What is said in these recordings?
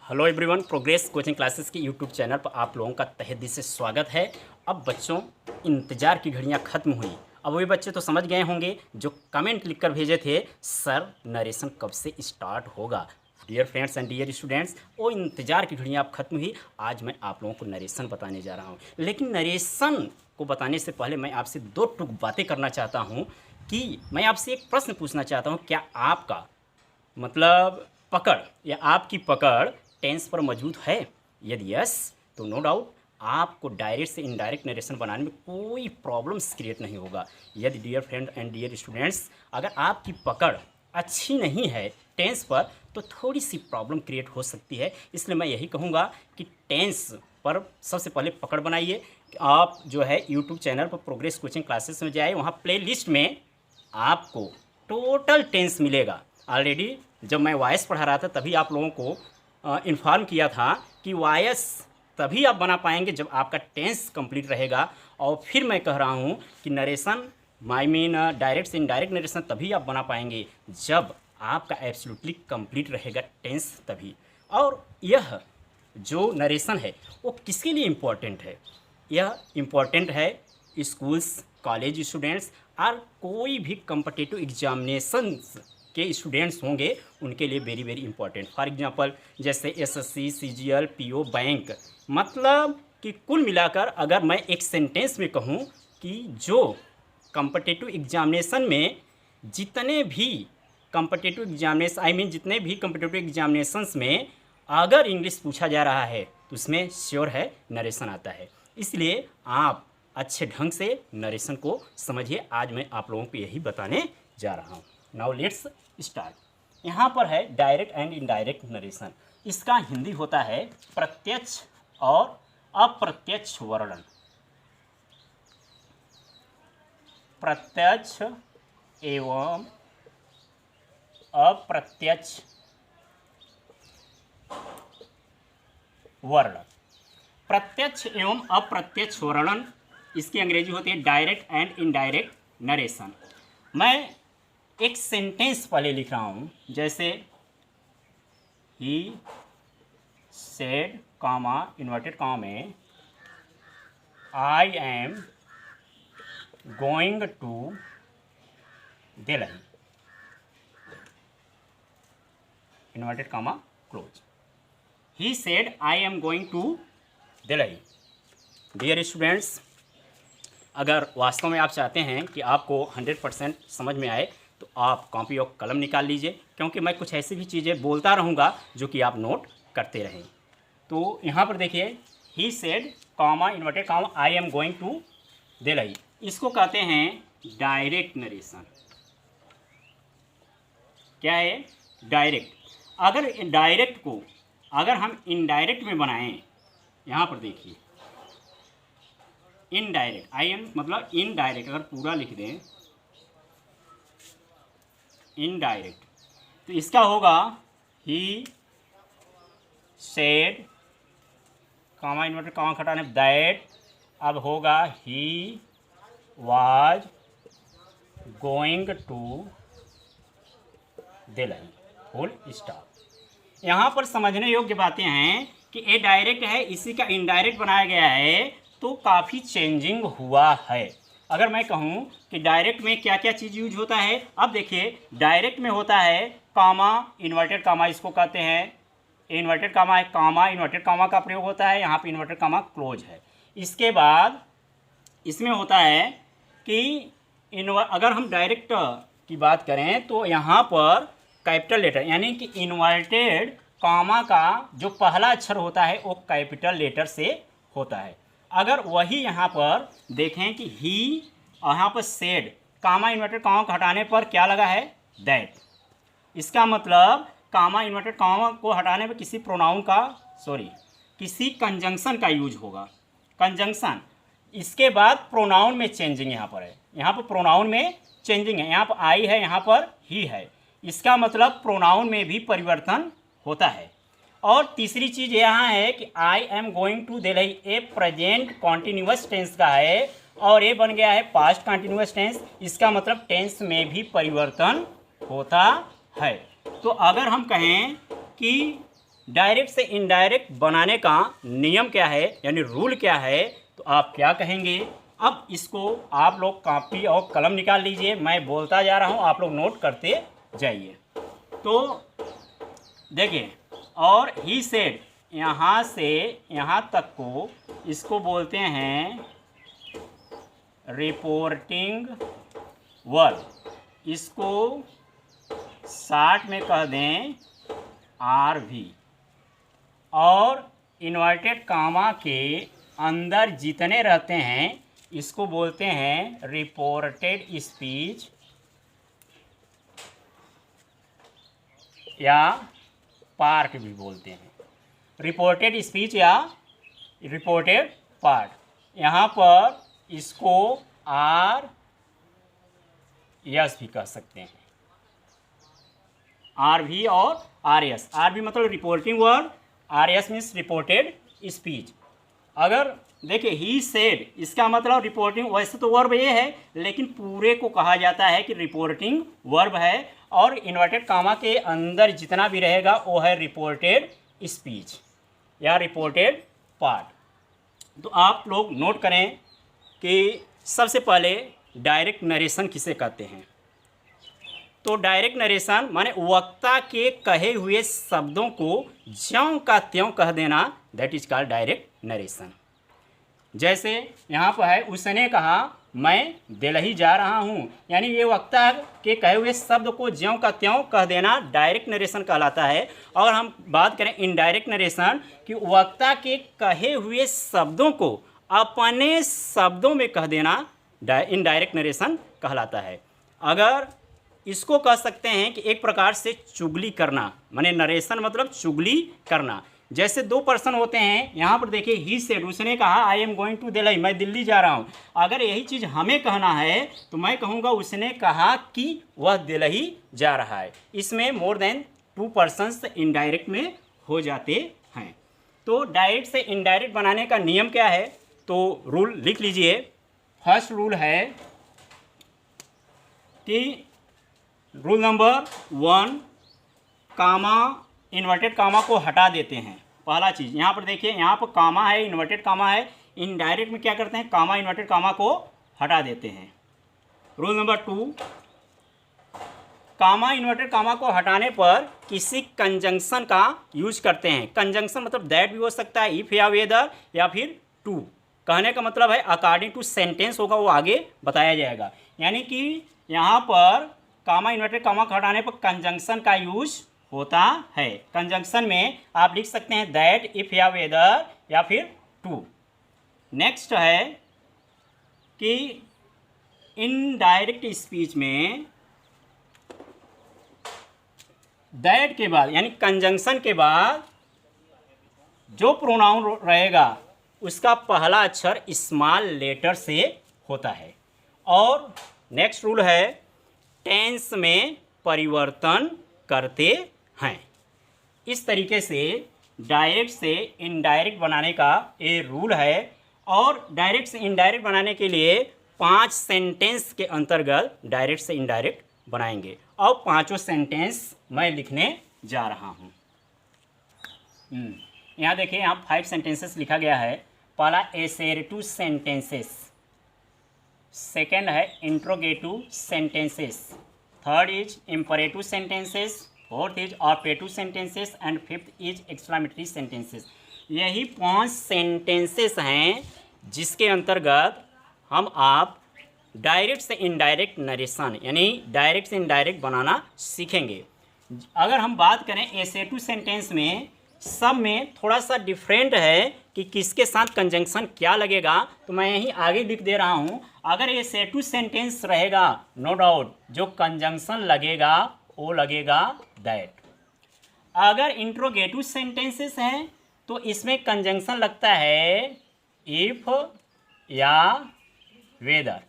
Hello everyone, progress coaching classes के YouTube channel पर आप लोगों का तहे दिल से स्वागत है। अब बच्चों, इंतज़ार की घड़ियां ख़त्म हुई। अब वही बच्चे तो समझ गए होंगे जो कमेंट लिखकर भेजे थे, सर नरेशन कब से स्टार्ट होगा। Dear friends and dear students, वो इंतज़ार की घड़ियां अब ख़त्म हुई। आज मैं आप लोगों को नरेशन बताने जा रहा हूँ, लेकिन नरेशन को बताने से पहले मैं आपसे दो टुक बातें करना चाहता हूँ कि मैं आपसे एक प्रश्न पूछना चाहता हूँ। क्या आपका मतलब पकड़ या आपकी पकड़ टेंस पर मौजूद है? यदि यस, तो नो डाउट आपको डायरेक्ट से इनडायरेक्ट नरेशन बनाने में कोई प्रॉब्लम्स क्रिएट नहीं होगा। यदि dear friend and dear students, अगर आपकी पकड़ अच्छी नहीं है टेंस पर, तो थोड़ी सी प्रॉब्लम क्रिएट हो सकती है। इसलिए मैं यही कहूँगा कि टेंस पर सबसे पहले पकड़ बनाइए। आप जो है यूट्यूब चैनल पर प्रोग्रेस कोचिंग क्लासेस में जाए, वहाँ प्ले लिस्ट में आपको टोटल टेंस मिलेगा। ऑलरेडी जब मैं वायस पढ़ा रहा था तभी आप लोगों को इन्फॉर्म किया था कि वायस तभी आप बना पाएंगे जब आपका टेंस कंप्लीट रहेगा। और फिर मैं कह रहा हूँ कि नरेशन आई मीन डायरेक्ट से इनडायरेक्ट नरेशन तभी आप बना पाएंगे जब आपका एब्सोल्युटली कंप्लीट रहेगा टेंस तभी। और यह जो नरेशन है वो किसके लिए इम्पोर्टेंट है? यह इम्पोर्टेंट है स्कूल्स, कॉलेज स्टूडेंट्स और कोई भी कम्पिटिटिव एग्जामिनेशंस के स्टूडेंट्स होंगे, उनके लिए very very important. For example जैसे एसएससी, सीजीएल, पीओ, बैंक। मतलब कि कुल मिलाकर अगर मैं एक सेंटेंस में कहूँ कि जो कम्पिटिटिव एग्जामिनेशन में जितने भी कम्पिटिटिव एग्जामिनेशन जितने भी कम्पिटिटिव एग्जामिनेशंस में अगर इंग्लिश पूछा जा रहा है तो उसमें श्योर है नरेशन आता है। इसलिए आप अच्छे ढंग से नरेशन को समझिए। आज मैं आप लोगों को यही बताने जा रहा हूँ। Now let's start. यहाँ पर है डायरेक्ट एंड इनडायरेक्ट नरेशन। इसका हिंदी होता है प्रत्यक्ष और अप्रत्यक्ष वर्णन। प्रत्यक्ष एवं अप्रत्यक्ष वर्णन। प्रत्यक्ष एवं अप्रत्यक्ष वर्णन इसकी अंग्रेजी होती है डायरेक्ट एंड इनडायरेक्ट नरेशन। मैं एक सेंटेंस पहले लिख रहा हूँ, जैसे he said comma inverted comma में I am going to Delhi inverted comma close. He said I am going to Delhi. Dear students, अगर वास्तव में आप चाहते हैं कि आपको 100% समझ में आए तो आप कॉपी और कलम निकाल लीजिए, क्योंकि मैं कुछ ऐसी भी चीज़ें बोलता रहूँगा जो कि आप नोट करते रहें। तो यहाँ पर देखिए, he said comma inverted comma I am going to Delhi. इसको कहते हैं डायरेक्ट नरेशन। क्या है? डायरेक्ट। अगर डायरेक्ट को अगर हम इनडायरेक्ट में बनाएं, यहाँ पर देखिए इनडायरेक्ट, आई एम मतलब इनडायरेक्ट, अगर पूरा लिख दें इनडायरेक्ट, तो इसका होगा ही सेड कामा इन्वर्टेड कामा हटाने दैट, अब होगा he was going to Delhi full stop. यहाँ पर समझने योग्य बातें हैं कि ये डायरेक्ट है, इसी का इनडायरेक्ट बनाया गया है तो काफ़ी चेंजिंग हुआ है। अगर मैं कहूँ कि डायरेक्ट में क्या क्या चीज़ यूज होता है, अब देखिए डायरेक्ट में होता है कामा इन्वर्टेड कामा, इसको कहते हैं इन्वर्टेड कामा है, कामा इन्वर्टेड कामा का प्रयोग होता है, यहाँ पे इन्वर्टेड कामा क्लोज है। इसके बाद इसमें होता है कि अगर हम डायरेक्ट की बात करें तो यहाँ पर कैपिटल लेटर यानी कि इन्वर्टेड कामा का जो पहला अक्षर होता है वो कैपिटल लेटर से होता है। अगर वही यहाँ पर देखें कि ही यहाँ पर सेड कामा इन्वर्टेड कामा को हटाने पर क्या लगा है? दैट। इसका मतलब कामा इन्वर्टेड कामा को हटाने पर किसी प्रोनाउन का किसी कंजंक्शन का यूज होगा, कंजंक्शन। इसके बाद प्रोनाउन में चेंजिंग यहाँ पर है, यहाँ पर प्रोनाउन में चेंजिंग है, यहाँ पर आई है, यहाँ पर ही है। इसका मतलब प्रोनाउन में भी परिवर्तन होता है। और तीसरी चीज़ यहाँ है कि I am going to Delhi, a present continuous tense का है और ये बन गया है पास्ट कॉन्टिन्यूस टेंस। इसका मतलब टेंस में भी परिवर्तन होता है। तो अगर हम कहें कि डायरेक्ट से इनडायरेक्ट बनाने का नियम क्या है, यानी रूल क्या है, तो आप क्या कहेंगे। अब इसको आप लोग कॉपी और कलम निकाल लीजिए, मैं बोलता जा रहा हूँ, आप लोग नोट करते जाइए। तो देखिए, और ही सेड, यहाँ से यहाँ तक को इसको बोलते हैं रिपोर्टिंग वर्ब, इसको शॉर्ट में कह दें RV। और इन्वर्टेड कामा के अंदर जितने रहते हैं इसको बोलते हैं रिपोर्टेड स्पीच या पार्ट भी बोलते हैं, रिपोर्टेड स्पीच या रिपोर्टेड पार्ट। यहाँ पर इसको RS भी कह सकते हैं, RV और RS। RV मतलब reporting word, RS means reported speech. अगर देखिए ही सेड, इसका मतलब रिपोर्टिंग, वैसे तो वर्ब ये है लेकिन पूरे को कहा जाता है कि रिपोर्टिंग वर्ब है, और इन्वर्टेड कामा के अंदर जितना भी रहेगा वो है रिपोर्टेड स्पीच या रिपोर्टेड पार्ट। तो आप लोग नोट करें कि सबसे पहले डायरेक्ट नरेशन किसे कहते हैं। तो डायरेक्ट नरेशन माने वक्ता के कहे हुए शब्दों को ज्यों का त्यों कह देना, that is called direct narration. जैसे यहाँ पर है, उसने कहा मैं दिल्ली जा रहा हूँ, यानी ये वक्ता के कहे हुए शब्द को ज्यों का त्यों कह देना डायरेक्ट नरेशन कहलाता है। और हम बात करें इनडायरेक्ट नरेशन, कि वक्ता के कहे हुए शब्दों को अपने शब्दों में कह देना इनडायरेक्ट नरेशन कहलाता है। अगर इसको कह सकते हैं कि एक प्रकार से चुगली करना, माने नरेशन मतलब चुगली करना। जैसे दो पर्सन होते हैं, यहाँ पर देखिए ही सेड, उसने कहा I am going to Delhi, मैं दिल्ली जा रहा हूँ। अगर यही चीज़ हमें कहना है तो मैं कहूँगा उसने कहा कि वह दिल्ली जा रहा है। इसमें मोर देन 2 पर्सन्स इनडायरेक्ट में हो जाते हैं। तो डायरेक्ट से इनडायरेक्ट बनाने का नियम क्या है, तो रूल लिख लीजिए। फर्स्ट रूल है कि रूल नंबर 1, कामा इन्वर्टेड कामा को हटा देते हैं। पहला चीज़ यहाँ पर देखिए, यहाँ पर कामा है, इन्वर्टेड कामा है, इनडायरेक्ट में क्या करते हैं, कामा इन्वर्टेड कामा को हटा देते हैं। रूल नंबर 2, कामा इन्वर्टेड कामा को हटाने पर किसी कंजंक्शन का यूज करते हैं। कंजंक्शन मतलब दैट भी हो सकता है, इफ या वेदर, या फिर टू। कहने का मतलब है अकॉर्डिंग टू सेंटेंस होगा, वो आगे बताया जाएगा। यानी कि यहाँ पर कामा इन्वर्टेड कामा को हटाने पर कंजंक्शन का यूज होता है। कंजंक्शन में आप लिख सकते हैं दैट, इफ या वेदर, या फिर टू। नेक्स्ट है कि इनडायरेक्ट स्पीच में दैट के बाद यानी कंजंक्शन के बाद जो प्रोनाउन रहेगा उसका पहला अक्षर स्मॉल लेटर से होता है। और नेक्स्ट रूल है टेंस में परिवर्तन करते हैं। इस तरीके से डायरेक्ट से इनडायरेक्ट बनाने का ये रूल है। और डायरेक्ट से इनडायरेक्ट बनाने के लिए 5 सेंटेंस के अंतर्गत डायरेक्ट से इनडायरेक्ट बनाएंगे, और 5 सेंटेंस मैं लिखने जा रहा हूँ। यहाँ देखिए, यहाँ 5 सेंटेंसेस लिखा गया है। पहला एसेरेटिव सेंटेंसेस, सेकेंड है interrogative sentences, third is imperative sentences, fourth is operative sentences, and fifth is exclamatory sentences. यही 5 सेंटेंसेस हैं जिसके अंतर्गत हम आप डायरेक्ट से इनडायरेक्ट नरेशन यानी डायरेक्ट से इनडायरेक्ट बनाना सीखेंगे। अगर हम बात करें एसेटिव सेंटेंस में, सब में थोड़ा सा डिफरेंट है कि किसके साथ कंजंक्शन क्या लगेगा, तो मैं यहीं आगे लिख दे रहा हूँ। अगर एसेटिव सेंटेंस रहेगा, नो डाउट जो कंजंक्शन लगेगा वो लगेगा दैट। अगर इंट्रोगेटिव सेंटेंसेस हैं तो इसमें कंजंक्शन लगता है इफ या वेदर,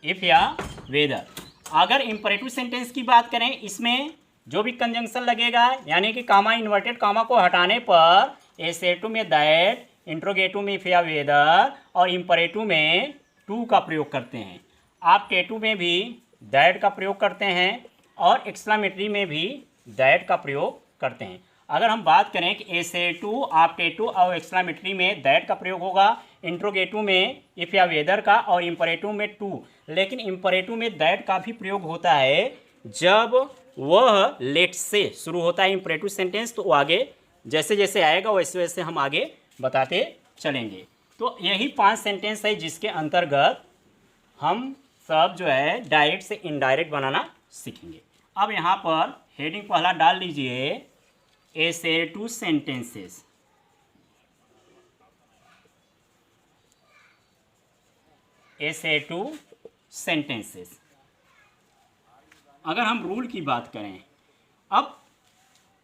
इफ या वेदर। अगर इंपरेटिव सेंटेंस की बात करें, इसमें जो भी कंजंक्शन लगेगा यानी कि कामा इन्वर्टेड कामा को हटाने पर एसेटिव में दैट, इंट्रोगेटिव में इफ या वेदर, और इंपरेटिव में टू का प्रयोग करते हैं। आप टेटिव में भी दैट का प्रयोग करते हैं और एक्सक्लामेटरी में भी दैट का प्रयोग करते हैं। अगर हम बात करें कि एसेटिव, ऑप्टेटिव और एक्सक्लेमेटरी में दैट का प्रयोग होगा, इंट्रोगेटिव में इफ या वेदर का, और इंपरेटिव में टू। लेकिन इंपरेटिव में दैट का भी प्रयोग होता है जब वह लेट से शुरू होता है इंपरेटिव सेंटेंस, तो वो आगे जैसे जैसे आएगा वैसे वैसे हम आगे बताते चलेंगे। तो यही 5 सेंटेंस है जिसके अंतर्गत हम सब जो है डायरेक्ट से इनडायरेक्ट बनाना सीखेंगे। अब यहाँ पर हेडिंग पहला डाल लीजिए, एसेटिव सेंटेंसेस। Assertive sentences. अगर हम रूल की बात करें, अब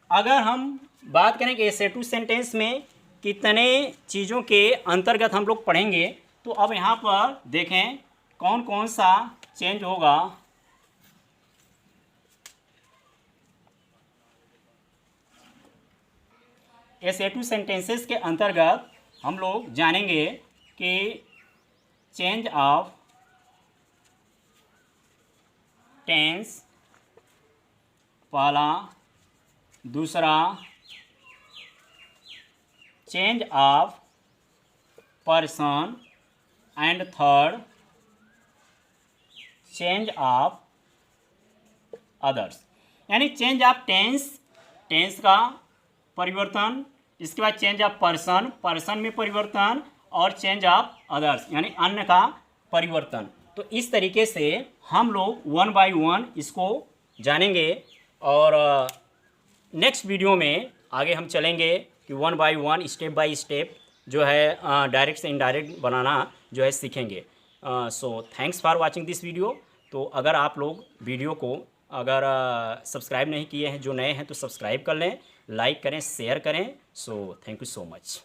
अगर हम बात करें कि एसेटिव सेंटेंस में कितने चीज़ों के अंतर्गत हम लोग पढ़ेंगे, तो अब यहाँ पर देखें कौन कौन सा चेंज होगा। एसेटिव सेंटेंसेस के अंतर्गत हम लोग जानेंगे कि चेंज ऑफ टेंस पहला, दूसरा change of person, and third change of others. यानी चेंज ऑफ टेंस, टेंस का परिवर्तन, इसके बाद चेंज ऑफ पर्सन, पर्सन में परिवर्तन, और चेंज ऑफ अदर्स यानी अन्य का परिवर्तन। तो इस तरीके से हम लोग 1 बाय 1 इसको जानेंगे, और नेक्स्ट वीडियो में आगे हम चलेंगे कि 1 बाय 1 स्टेप बाय स्टेप जो है डायरेक्ट से इनडायरेक्ट बनाना जो है सीखेंगे। So thanks for watching this video. तो अगर आप लोग वीडियो को अगर सब्सक्राइब नहीं किए हैं, जो नए हैं तो सब्सक्राइब कर लें, लाइक करें, शेयर करें। So thank you so much.